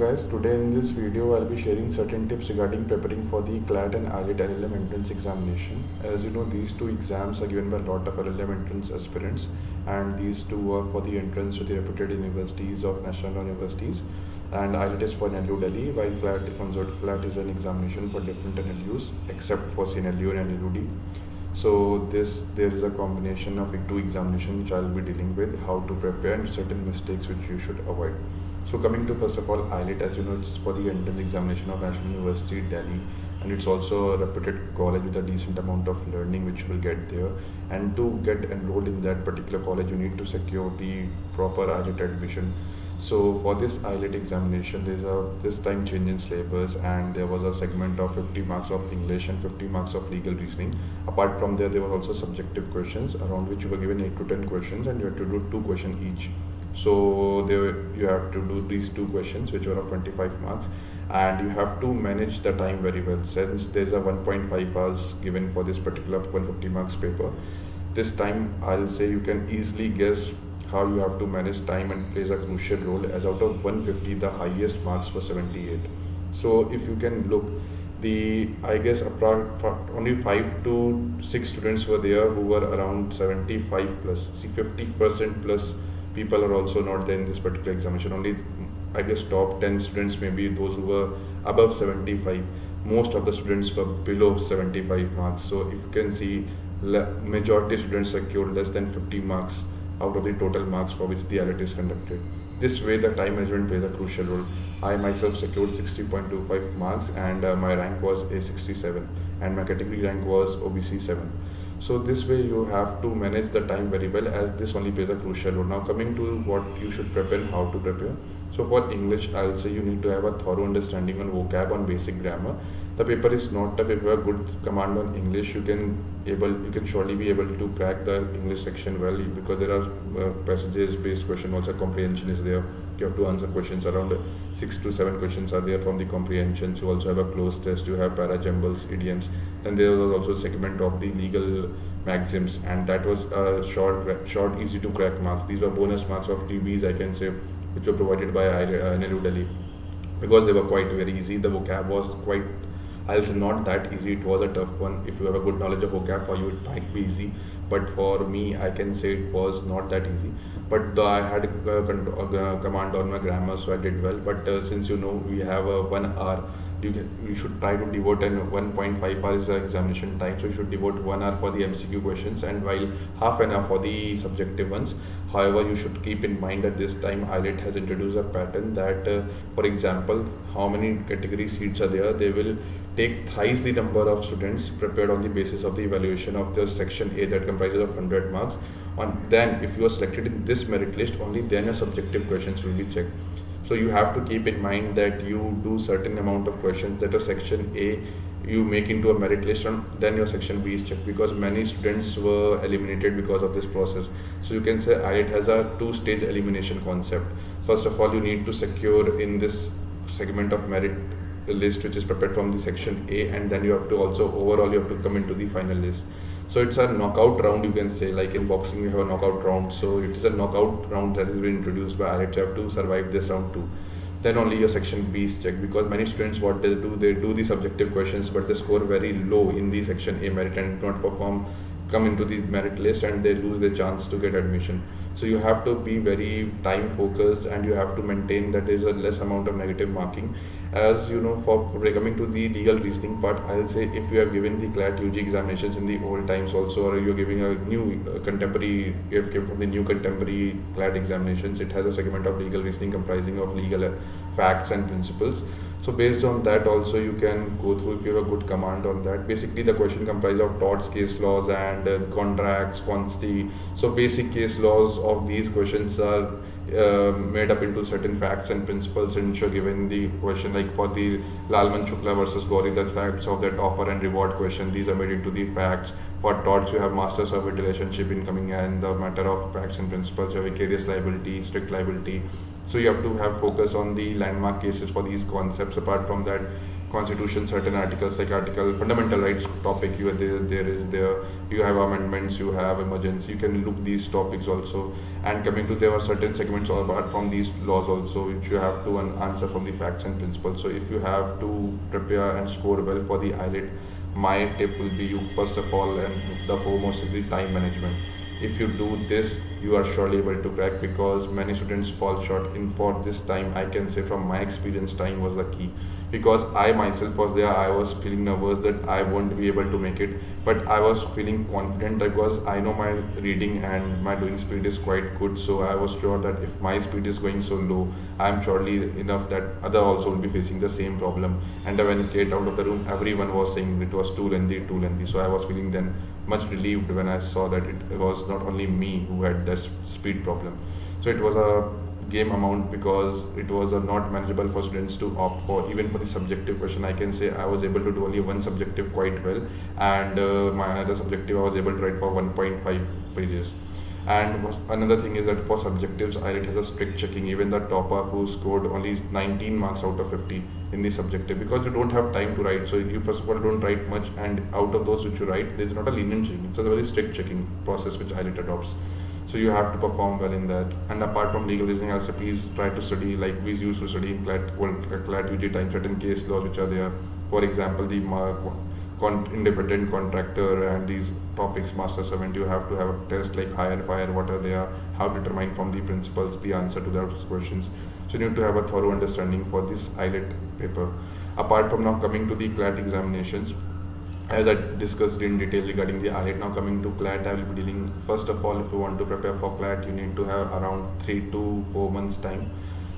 Guys, today in this video I'll be sharing certain tips regarding preparing for the CLAT and AILET LLM entrance examination. As you know, these two exams are given by a lot of LLM entrance aspirants, and these two are for the entrance to the reputed universities of national universities, and AILET is for NLU Delhi, while CLAT is an examination for different NLUs except for CNLU and NLUD. So there is a combination of two examinations which I'll be dealing with, how to prepare and certain mistakes which you should avoid. So coming to first of all IELTS, as you know, it's for the entrance examination of National University Delhi, and it's also a reputed college with a decent amount of learning which you will get there. And to get enrolled in that particular college, you need to secure the proper IELTS admission. So for this IELTS examination, there's a this time change in syllabus, and there was a segment of 50 marks of English and 50 marks of legal reasoning. Apart from there were also subjective questions around which you were given 8 to 10 questions, and you had to do 2 questions each. So there you have to do these 2 questions which are of 25 marks, and you have to manage the time very well. Since there's a 1.5 hours given for this particular 150 marks paper, this time I'll say you can easily guess how you have to manage time and plays a crucial role, as out of 150 the highest marks were 78. So if you can look, the I guess only 5 to 6 students were there who were around 75 plus. See, 50% plus people are also not there in this particular examination. Only I guess top 10 students, maybe those who were above 75. Most of the students were below 75 marks. So if you can see, majority students secured less than 50 marks out of the total marks for which the IELTS is conducted. This way the time management plays a crucial role. I myself secured 60.25 marks, and my rank was A67, and my category rank was OBC 7. So this way you have to manage the time very well, as this only plays a crucial role. Now coming to what you should prepare and how to prepare. So for English, I'll say you need to have a thorough understanding on vocab, on basic grammar. The paper is not tough. If you have good command on English, you can surely be able to crack the English section well, because there are passages based question, also comprehension is there. You have to answer questions around 6 to 7 questions are there from the comprehension. You also have a closed test, you have parajumbles, idioms. Then there was also a segment of the legal maxims, and that was short, easy to crack marks. These were bonus marks of TBs, I can say, which were provided by NLU Delhi, because they were quite very easy. The vocab was quite, I'll say, not that easy. It was a tough one. If you have a good knowledge of vocab, for you it might be easy, but for me, I can say it was not that easy. But I had command on my grammar, so I did well. But since you know we have a 1 hour, you should try to devote, and 1.5 hours is the examination time, so you should devote 1 hour for the MCQ questions, and while half an hour for the subjective ones. However, you should keep in mind that this time IELTS has introduced a pattern that, for example, how many category seats are there, they will take thrice the number of students prepared on the basis of the evaluation of the section A that comprises of 100 marks. Then if you are selected in this merit list, only then your subjective questions will be checked. So you have to keep in mind that you do certain amount of questions that are section A you make into a merit list, and then your section B is checked, because many students were eliminated because of this process. So you can say IELTS has a 2-stage elimination concept. First of all, you need to secure in this segment of merit list which is prepared from the section A, and then you have to also overall you have to come into the final list. So it's a knockout round, you can say, like in boxing you have a knockout round. So it is a knockout round that has been introduced by IELTS. You have to survive this round too. Then only your section B is checked, because many students, what they do the subjective questions, but they score very low in the section A merit and do not come into the merit list, and they lose their chance to get admission. So you have to be very time focused, and you have to maintain that there is a less amount of negative marking. As you know, for coming to the legal reasoning part, I'll say if you have given the CLAT UG examinations in the old times also, or you're giving a new contemporary, you have came from the new contemporary CLAT examinations, it has a segment of legal reasoning comprising of legal facts and principles. So based on that also you can go through if you have a good command on that. Basically the question comprises of torts, case laws, and contracts, consti. So basic case laws of these questions are made up into certain facts and principles, and you're given the question, like for the Lalman Shukla versus Gauri, the facts of that offer and reward question, these are made into the facts. For torts, you have master servant relationship incoming, and the matter of facts and principles, you have vicarious liability, strict liability. So you have to have focus on the landmark cases for these concepts. Apart from that, constitution, certain articles like article fundamental rights topic, you have amendments, you have emergency, you can look these topics also. And coming to, there are certain segments apart from these laws also which you have to answer from the facts and principles. So if you have to prepare and score well for the IELTS, my tip will be, you first of all and the foremost is the time management. If you do this, you are surely able to crack, because many students fall short in for this time. I can say from my experience, time was the key, because I myself was there. I was feeling nervous that I won't be able to make it, but I was feeling confident because I know my reading and my doing speed is quite good. So I was sure that if my speed is going so low, I am surely enough that other also will be facing the same problem. And when I get out of the room, everyone was saying it was too lengthy, too lengthy. So I was feeling then much relieved when I saw that it was not only me who had this speed problem. So it was a game amount, because it was not manageable for students to opt for. Even for the subjective question, I can say I was able to do only one subjective quite well, and my another subjective I was able to write for 1.5 pages. And another thing is that for subjectives, IELTS has a strict checking. Even the topper who scored only 19 marks out of 50 in the subjective, because you don't have time to write. So you first of all don't write much, and out of those which you write, there's not a lenient checking. It's a very strict checking process which IELTS adopts. So you have to perform well in that. And apart from legal reasoning, also please try to study like we used to study in CLAT UG time, certain case laws which are there. For example, the independent contractor and these topics, master servant, you have to have a test like hire, fire, what are they are, how to determine from the principles the answer to those questions. So you need to have a thorough understanding for this IELTS paper. Apart from now coming to the CLAT examinations, as I discussed in detail regarding the IELTS, now coming to CLAT, I will be dealing, first of all, if you want to prepare for CLAT, you need to have around 3 to 4 months time.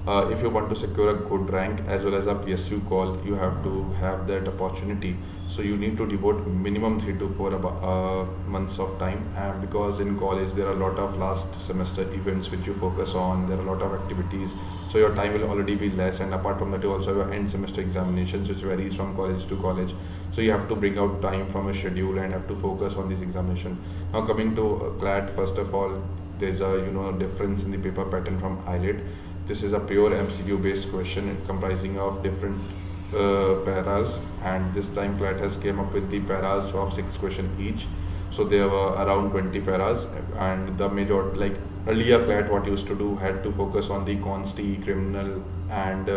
If you want to secure a good rank as well as a PSU call, you have to have that opportunity. So you need to devote minimum 3 to 4 months of time, and because in college there are a lot of last semester events which you focus on, there are a lot of activities, so your time will already be less. And apart from that, you also have end semester examinations which varies from college to college, so you have to bring out time from a schedule and have to focus on this examination. Now coming to CLAT, first of all, there's a difference in the paper pattern from IELTS. This is a pure MCQ based question comprising of different paras, and this time CLAT has came up with the paras of 6 questions each. So there were around 20 paras, and the major, like earlier CLAT what used to do had to focus on the consti, criminal and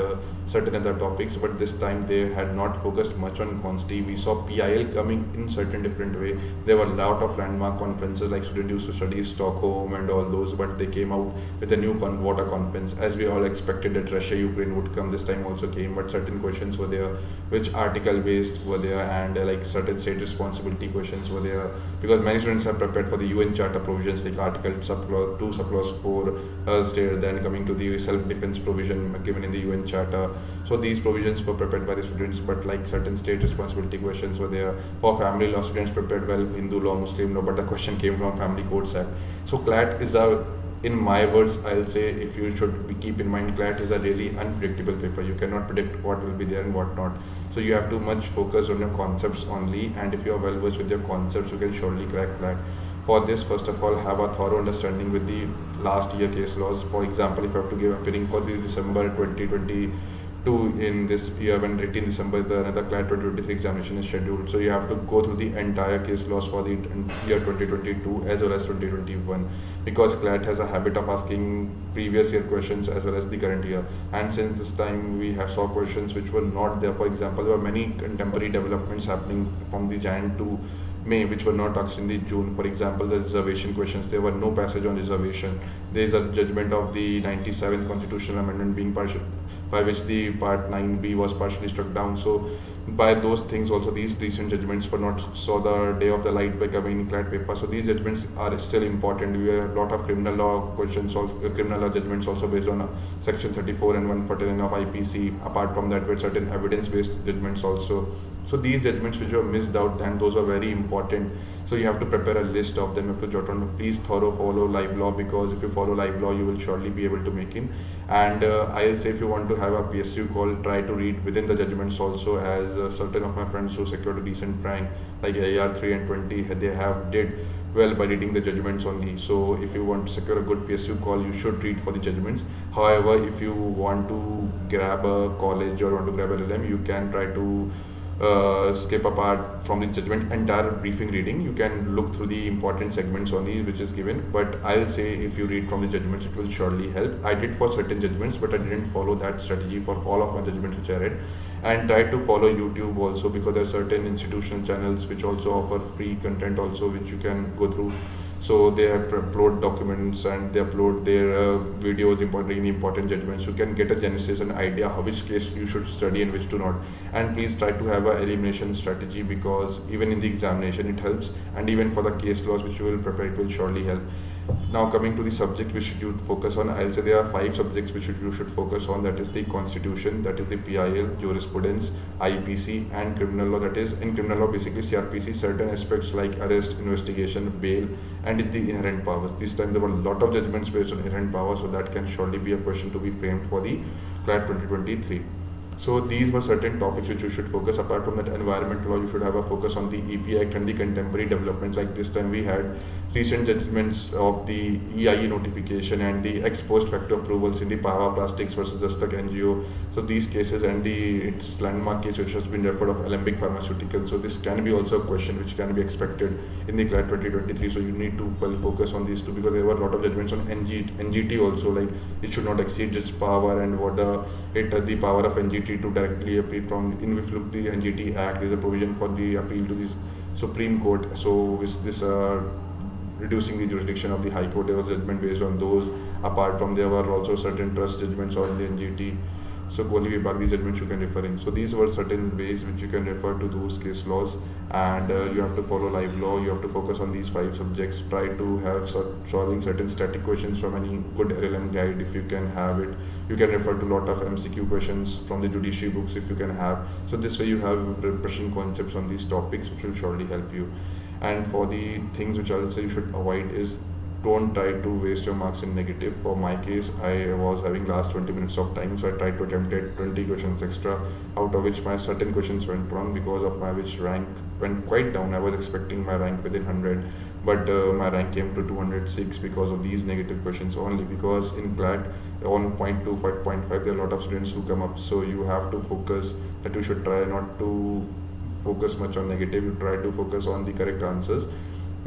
certain other topics, but this time they had not focused much on consti. We saw PIL coming in certain different way. There were a lot of landmark conferences, like students used to study Stockholm and all those, but they came out with a new water conference. As we all expected that Russia Ukraine would come, this time also came, but certain questions were there which article based were there, and like certain state responsibility questions were there, because many students have prepared for the UN Charter provisions like Article 2 subclause 4 state, then coming to the self-defense provision given in the UN Charter. So these provisions were prepared by the students, but like certain state responsibility questions were there. For family law, students prepared well Hindu law, Muslim law, but the question came from Family Codes Act. So CLAT is in my words, I'll say, if you should keep in mind, CLAT is a really unpredictable paper. You cannot predict what will be there and what not. So you have to much focus on your concepts only, and if you are well versed with your concepts, you can surely crack CLAT. For this, first of all, have a thorough understanding with the last year case laws. For example, if you have to give appearing for the December 2022 in this year, when 18 December another CLAT 2023 examination is scheduled, so you have to go through the entire case laws for the year 2022 as well as 2021, because CLAT has a habit of asking previous year questions as well as the current year. And since this time we have saw questions which were not there. For example, there were many contemporary developments happening from the Jan to May which were not asked in the June. For example, the reservation questions, there were no passage on reservation. There is a judgment of the 97th constitutional amendment being partial, by which the part 9b was partially struck down. So by those things also, these recent judgments were not saw the day of the light by coming in CLAT paper. So these judgments are still important. We have a lot of criminal law questions, also criminal law judgments also based on section 34 and 149 of IPC. Apart from that, with certain evidence based judgments also. So these judgments which were missed out, and those are very important. So you have to prepare a list of them. You have to jot on. Please follow live law, because if you follow live law, you will surely be able to make in. And I'll say, if you want to have a PSU call, try to read within the judgments also, as certain of my friends who secured a decent rank like AIR 3 and 20, they have did well by reading the judgments only. So if you want to secure a good PSU call, you should read for the judgments. However, if you want to grab a college or want to grab a LLM, you can try to skip apart from the judgment entire briefing reading. You can look through the important segments only which is given, but I'll say if you read from the judgments, it will surely help. I did for certain judgments, but I didn't follow that strategy for all of my judgments which I read. And try to follow YouTube also, because there are certain institutional channels which also offer free content also which you can go through. So they have upload documents and they upload their videos, really important judgments. You can get a genesis and idea how which case you should study and which do not. And please try to have a elimination strategy, because even in the examination it helps, and even for the case laws which you will prepare, it will surely help. Now coming to the subject which you should focus on, I'll say there are 5 subjects which you should focus on. That is the constitution, that is the PIL, jurisprudence, IPC, and criminal law. That is, in criminal law basically CRPC, certain aspects like arrest, investigation, bail, and the inherent powers. This time there were a lot of judgments based on inherent powers, so that can surely be a question to be framed for the CLAT 2023. So these were certain topics which you should focus. Apart from that, environmental law, you should have a focus on the EP Act and the contemporary developments. Like this time we had recent judgments of the EIE notification and the ex post facto approvals in the Pava Plastics versus Dastak NGO. So these cases and its landmark case which has been referred of Alembic Pharmaceuticals. So this can be also a question which can be expected in the CLAT 2023. So you need to well focus on these two, because there were a lot of judgments on NGT also, like it should not exceed its power and what the power of NGT to directly appeal from. If you look the NGT Act, there is a provision for the appeal to the Supreme Court. So with this reducing the jurisdiction of the High Court, there was judgment based on those. Apart from, there were also certain trust judgments on the NGT. So Kohli Vibhag, these judgments you can refer in. So these were certain ways which you can refer to those case laws, and you have to follow live law. You have to focus on these 5 subjects. Try to have solving certain static questions from any good LLM guide if you can have it. You can refer to a lot of MCQ questions from the judiciary books if you can have. So this way you have brushing concepts on these topics which will surely help you. And for the things which I will say you should avoid is, don't try to waste your marks in negative. For my case, I was having last 20 minutes of time, so I tried to attempt 20 questions extra, out of which my certain questions went wrong, because of my which rank went quite down. I was expecting my rank within 100, but my rank came to 206 because of these negative questions only. Because in CLAT on 0.2, 5.5, there are a lot of students who come up, so you have to focus that you should try not to focus much on negative. You try to focus on the correct answers.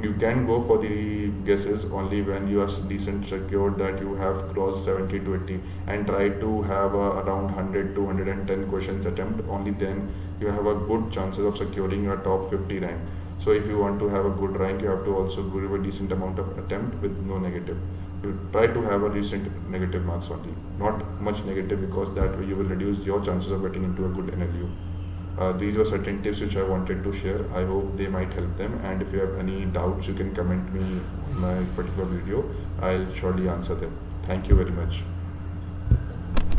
You can go for the guesses only when you are decent secured that you have crossed 70 to 80, and try to have around 100 to 110 questions attempt. Only then you have a good chances of securing your top 50 rank. So if you want to have a good rank, you have to also give a decent amount of attempt with no negative. You try to have a recent negative marks only, not much negative, because that way you will reduce your chances of getting into a good NLU. These were certain tips which I wanted to share. I hope they might help them, and if you have any doubts, you can comment me on my particular video. I'll surely answer them. Thank you very much.